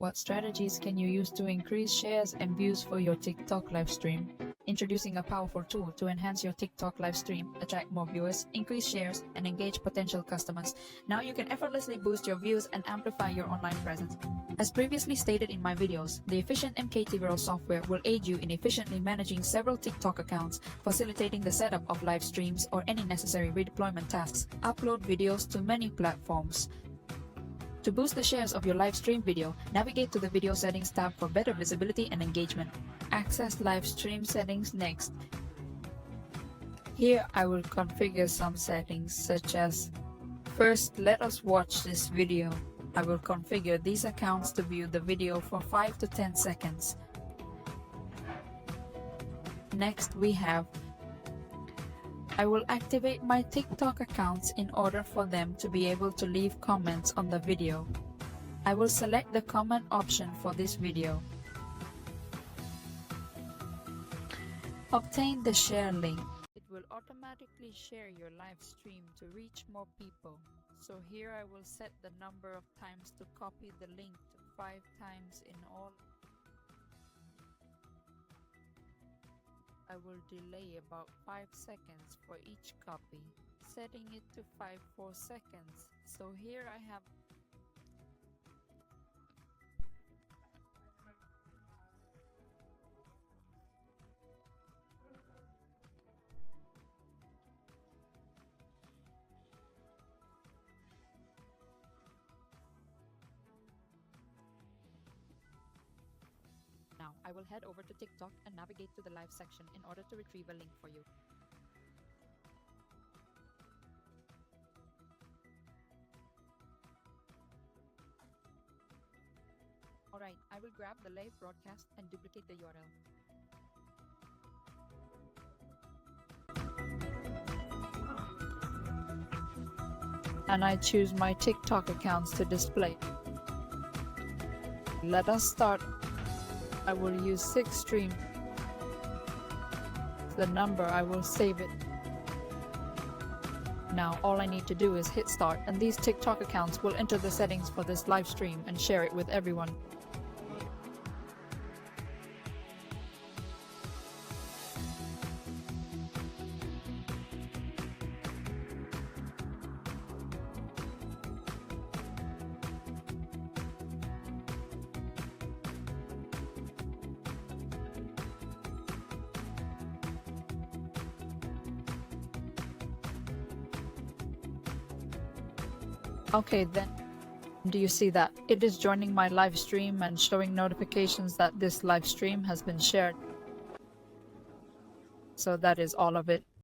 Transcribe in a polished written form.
What strategies can you use to increase shares and views for your TikTok live stream? Introducing a powerful tool to enhance your TikTok live stream, attract more viewers, increase shares, and engage potential customers. Now you can effortlessly boost your views and amplify your online presence. As previously stated in my videos, the efficient MKTVRO software will aid you in efficiently managing several TikTok accounts, facilitating the setup of live streams or any necessary redeployment tasks. Upload videos to many platforms. To boost the shares of your live stream video, navigate to the Video Settings tab for better visibility and engagement. Access live stream settings next. Here I will configure some settings such as: first, let us watch this video. I will configure these accounts to view the video for 5 to 10 seconds. Next we have: I will activate my TikTok accounts in order for them to be able to leave comments on the video. I will select the comment option for this video. Obtain the share link. It will automatically share your live stream to reach more people. So here I will set the number of times to copy the link to 5 times in all. I will delay about 5 seconds for each copy, setting it to 4 seconds. So here I have Now, I will head over to TikTok and navigate to the live section in order to retrieve a link for you. Alright, I will grab the live broadcast and duplicate the URL. And I choose my TikTok accounts to display. Let us start. I will use 6 stream. The number, I will save it. Now all I need to do is hit start, and these TikTok accounts will enter the settings for this live stream and share it with everyone. Okay, then do you see that? It is joining my live stream and showing notifications that this live stream has been shared. So that is all of it.